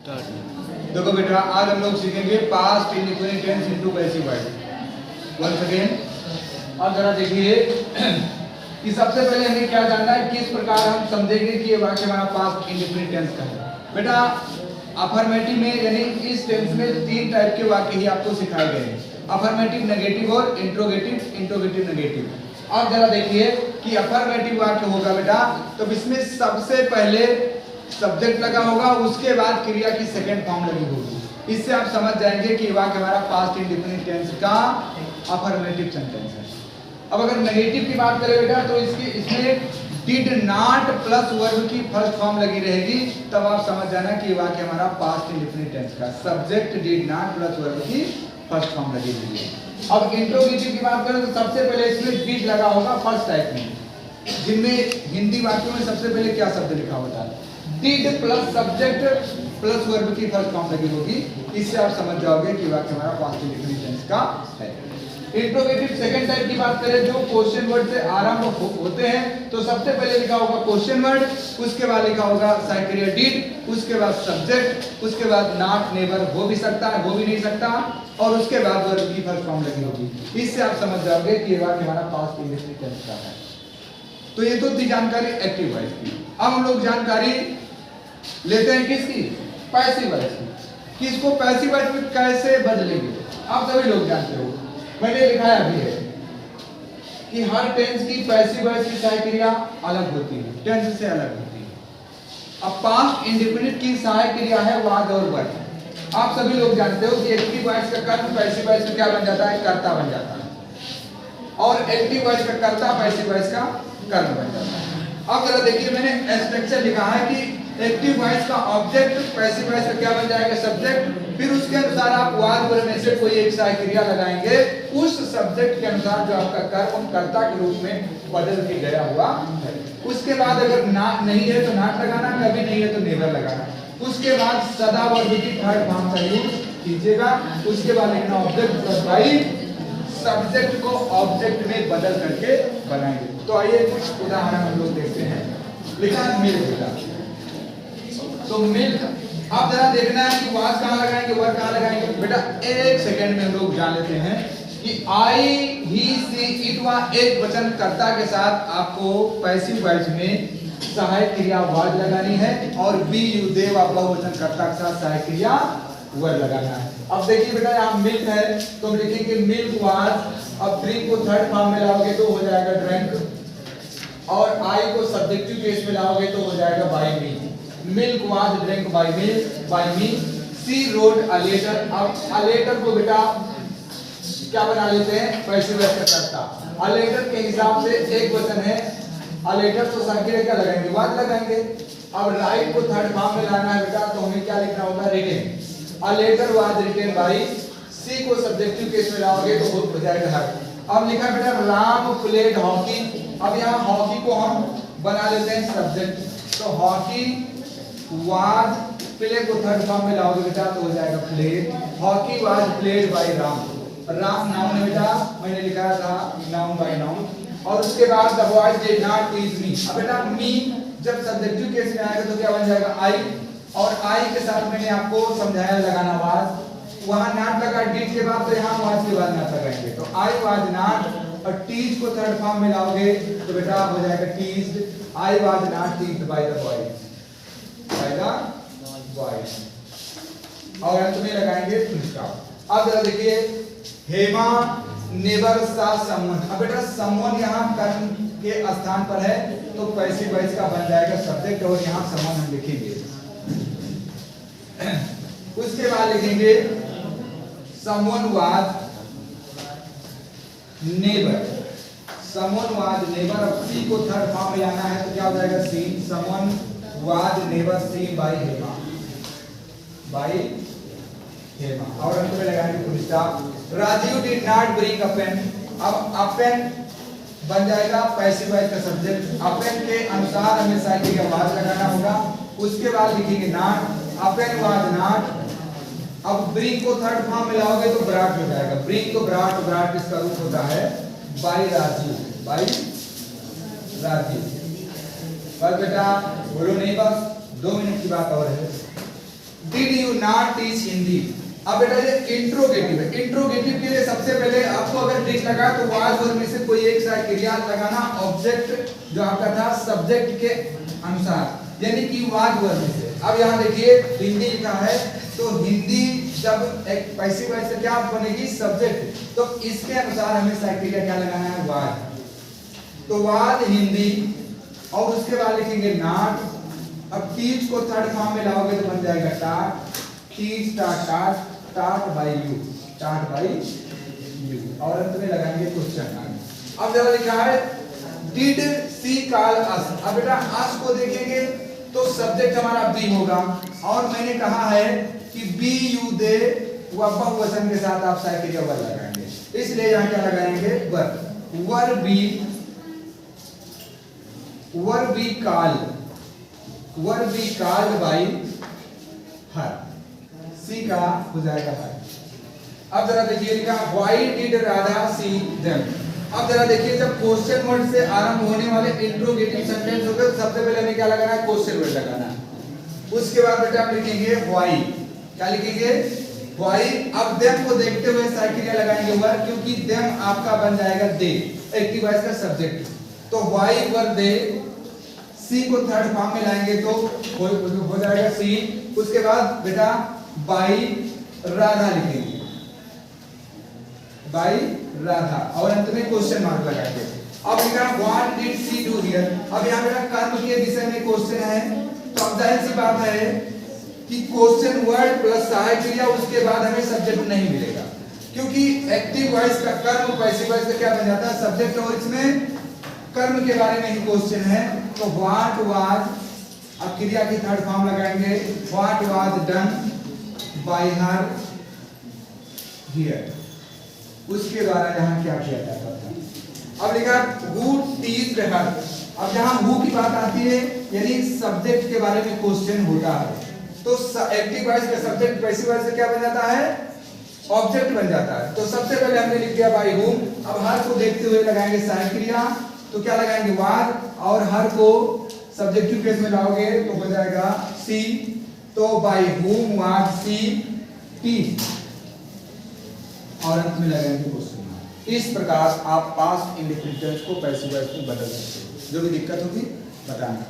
देखो बेटा, आज हम लोग सीखेंगे past indefinite tense into passive voice. Once again, अब जरा देखिए कि सबसे पहले हमें क्या जानना है, किस प्रकार हम समझेंगे कि ये वाक्य हमारा पास्ट इंडेफिनिट टेंस का है। बेटा, अफर्मेटिव में यानी इस टेंस में तीन टाइप के वाक्य ही आपको सिखाए गए हैं, अफर्मेटिव, नेगेटिव और इंट्रोगेटिव, इंट्रोगेटिव नेगेटिव। अब जरा देखिए कि अफर्मेटिव वाक्य होगा बेटा, तो इसमें सबसे पहले सब्जेक्ट लगा होगा, उसके बाद क्रिया की सेकंड फॉर्म लगी होगी। इससे आप समझ जाएंगे कि वाक्य हमारा पास्ट इंडेफिनिट टेंस का अफर्मेटिव सेंटेंस है। अब अगर नेगेटिव की बात करें बेटा, तो इसमें डिड नॉट प्लस वर्ब की फर्स्ट फॉर्म लगी रहेगी, तब आप समझ जाना कि ये वाक्य हमारा पास्ट इंडेफिनिट टेंस का subject did not plus verb की फर्स्ट फॉर्म लगी हुई है। अब इंट्रोगेटिव की बात करें तो सबसे पहले इसमें डिड लगा होगा फर्स्ट टाइप में, जिनमें हिंदी वाक्यों में सबसे पहले क्या शब्द लिखा होता है, did plus subject plus verb की फर्स्ट फॉर्म लगी होगी। इससे आप समझ जाओगे कि वाक्य हमारा पास्ट इंडेफिनिट टेंस का है। इंट्रोगेटिव सेकंड टाइप की बात करें, जो क्वेश्चन वर्ड से आरंभ होते हैं, तो सबसे पहले लिखा होगा क्वेश्चन वर्ड, उसके बाद लिखा होगा साइक्रिया डिड, उसके बाद सब्जेक्ट, उसके बाद नॉट, नेवर हो भी सकता है, हो भी नहीं सकता, और उसके बाद वर्ब की फर्स्ट फॉर्म लगी होगी। इससे आप समझ जाओगे कि ये वाक्य हमारा पास्ट इंडेफिनिट टेंस का है। तो ये तो थी जानकारी एक्टिव वॉइस की। अब हम लोग जानकारी लेते हैं किसकी, पैसिव वॉइस की, कि इसको पैसिव वॉइस में कैसे बदलेंगे। आप सभी लोग जानते हो, मैंने लिखा अभी है कि हर टेंस की पैसिव वॉइस की सहायक क्रिया अलग होती है, टेंस से अलग होती है। अब पास्ट इंडेफिनिट की सहायक क्रिया है वाज और वर। आप सभी लोग जानते हो कि एक्टिव वॉइस का कर्म पैसिव वॉइस में क्या बन जाता है, कर्ता बन जाता है, और एक्टिव वॉइस का कर्ता पैसिव वॉइस का कर्म बन जाता है। अब जरा देखिए, मैंने स्ट्रक्चर लिखा है कि एक्टिव वॉइस का ऑब्जेक्ट, पैसिव वॉइस का क्या बन जाएगा, सब्जेक्ट, फिर उसके अनुसार आप वाज वर में से कोई एक सहायक क्रिया लगाएंगे, उस सब्जेक्ट के अनुसार जो आपका कर्म कर्ता के रूप में बदल के गया हुआ है। उसके बाद अगर नॉट नहीं है तो नॉट लगाना, कभी नहीं है तो नेवर लगाना। उसके बाद सदा वर्ब की थर्ड फॉर्म का यूज कीजिएगा। उसके बाद लिखना ऑब्जेक्ट प्लस बाई, सब्जेक्ट को ऑब्जेक्ट में बदल करके बनाएंगे। तो आइए कुछ उदाहरण हम लोग देखते हैं। लिखा मिल्क बेटा, तो मिल्क, आप जरा देखना है कि वाज कहां लगाएंगे, वर कहां लगाएंगे। बेटा एक सेकंड में हम लोग जान लेते हैं कि आई, ही, सी, इट व एक वचन कर्ता के साथ आपको पैसिव वॉइस में सहायक क्रिया वाज लगानी है, और बी, यू, दे व बहुवचन कर्ता के साथ सहायक क्रिया वर लगाना है। अब देखिए बेटा, यहाँ मिल्क है तो हम लिखेंगे मिल्क वाज। अब ड्रिंक को थर्ड फॉर्म में लाओगे तो हो जाएगा ड्रिंक, और आई को सब्जेक्टिव केस में लाओगे तो हो जाएगा by me. Milk was drink by me. C wrote a letter. अब अ लेटर को बेटा क्या बना लेते हैं, पैसिव वॉइस का कर्ता। अ लेटर के हिसाब से एक वचन है, अ लेटर तो संख्या क्या लगाएंगे, वाज लगाएंगे। अब राइट को थर्ड फॉर्म में लाना है बेटा, तो हमें क्या लिखना होगा, written. A letter was written by, C को सब्जेक्टिव केस में लाओगे तो हो जाएगा हर। अब लिखा बेटा राम प्लेड हॉकी। अब यहाँ हॉकी को हम बना लेते हैं सब्जेक्ट, तो हॉकी वाज, प्ले को थर्ड फॉर्म में लाओगे बेटा तो हो जाएगा played. Hockey was played by Ram. Ram noun है बेटा, मैंने लिखा था नाउन बाय नाउन। और उसके बाद the boy did not tease me. अब बेटा मी जब सब्जेक्टिव केस में आएगा तो क्या बन जाएगा, आई, और आई के साथ मैंने आपको समझाया लगाना वाज। वहां नॉट लगा डिड के बाद, तो यहाँ वाज के बाद नॉट लगाएंगे, तो आई वाज नॉट। और टीज को थर्ड फॉर्म में लाओगे तो बेटा हो जाएगा teased. I was not teased by the boys, by the boys, और अंत में लगाएंगे फुल स्टॉप। अब जरा देखिए, हेमा नेवर सा समवन। अब बेटा समवन यहाँ कर्म के स्थान पर है, तो पैसिव वॉइस का बन जाएगा सब्जेक्ट, और यहाँ समवन हम लिखेंगे। उसके बाद लिखेंगे someone was never, someone was never। अब सी को थर्ड फॉर्म में लाना है तो क्या हो जाएगा, seen। someone was never seen by Hema, by Hema, और अंत में लगाएंगे full stop. Rajiv did not bring a pen। अब a pen बन जाएगा पैसिव वॉइस का सब्जेक्ट। a pen के अनुसार हमें साइकिल का वाज लगाना होगा। उसके बाद लिखेंगे not, a pen was not। अब ब्रिंग को थर्ड फॉर्म में लाओगे तो ब्राट हो जाएगा, ब्रिंग तो ब्राट, ब्राट इसका रूप होता है बाय राजीव, बाय राजीव। बस बेटा बोलो नहीं, बस 2 मिनट की बात और है। Did you not teach Hindi. अब बेटा ये इंट्रोगेटिव है, इंट्रोगेटिव के लिए सबसे पहले आपको अगर डिड लगा तो वाज वर्ब में से कोई एक सा क्रिया लगाना ऑब्जेक्ट जो आपका था सब्जेक्ट के अनुसार, यानी कि वाज वर्ब में से। अब यहाँ देखिए हिंदी लिखा है तो हिंदी जब एक पैसिव वॉइस से क्या बनेगी सब्जेक्ट, तो इसके अनुसार हमें क्रिया क्या लगाना है वाज। तो वाज हिंदी और उसके बाद लिखेंगे नॉट। अब टीच को थर्ड फॉर्म में लाओगे तो बन जाएगा टाट, टीच टाट टाट बाय यू, टाट बाय यू, और अंत में लगाएंगे क्वेश्चन मार्क। अब जरा लिखा है डिड सी कॉल अस। अब बेटा अस को देखेंगे तो सब्जेक्ट हमारा बी होगा, और मैंने कहा है कि बी यू दे वह बहुवचन के साथ आप क्रिया वर लगाएंगे, इसलिए यहां क्या लगाएंगे वर। वर बी कॉल्ड बाय हर, सी का हो जाएगा हर। अब जरा देखिए लिखा why did Radha see them. अब जरा देखिए जब क्वेश्चन वर्ड से आरंभ होने वाले इंट्रोगेटिव सेंटेंस होगा तो सबसे पहले हमें क्या लगाना है क्वेश्चन वर्ड लगाना है। उसके बाद बेटा हम लिखेंगे व्हाई, क्या लिखेंगे व्हाई। अब देम को देखते हुए क्रिया लगाएंगे वर, क्योंकि देम आपका बन जाएगा दे, एक्टिव वॉइस का सब्जेक्ट। तो व्हाई वर दे, सी को थर्ड फॉर्म में लाएंगे तो हो जाएगा सी। उसके बाद बेटा बाई राधा लिखेंगे, बाई राधा, और अंत में क्वेश्चन मार्क लगाएंगे। अब लिखा what did C do here. अब यहाँ बेटा कर्म के विषय में क्वेश्चन है, तो अब जाहिर सी बात है कि क्वेश्चन वर्ड प्लस सहायक क्रिया, उसके बाद हमें सब्जेक्ट नहीं मिलेगा, क्योंकि एक्टिव वॉइस का कर्म पैसिव वॉइस का क्या बन जाता है सब्जेक्ट, और इसमें कर्म के बारे में ही क्वेश्चन है। तो व्हाट वाज, अब क्रिया की थर्ड फॉर्म लगाएंगे what was done by her here, उसके द्वारा यहाँ क्या किया जाता था। अब लिखा हु टीच्ड हर। अब जहाँ हु की बात आती है यानी सब्जेक्ट के बारे में क्वेश्चन होता है, तो एक्टिव वॉइस का सब्जेक्ट पैसिव वॉइस से क्या बन जाता है ऑब्जेक्ट बन जाता है। तो सबसे पहले हमने लिख दिया बाय हुम। अब हर को देखते हुए लगाएंगे सहायक क्रिया, तो क्या लगाएंगे वाज, और हर को सब्जेक्टिव केस में लाओगे तो हो जाएगा सी। तो बाय हुम वाज सी टीच्ड, और अंत में लगाएंगे क्वेश्चन मार्क। इस प्रकार आप पास्ट इंडेफिनिट टेंस को पैसिव वॉइस में बदल सकते हो। जो भी दिक्कत होगी बताना।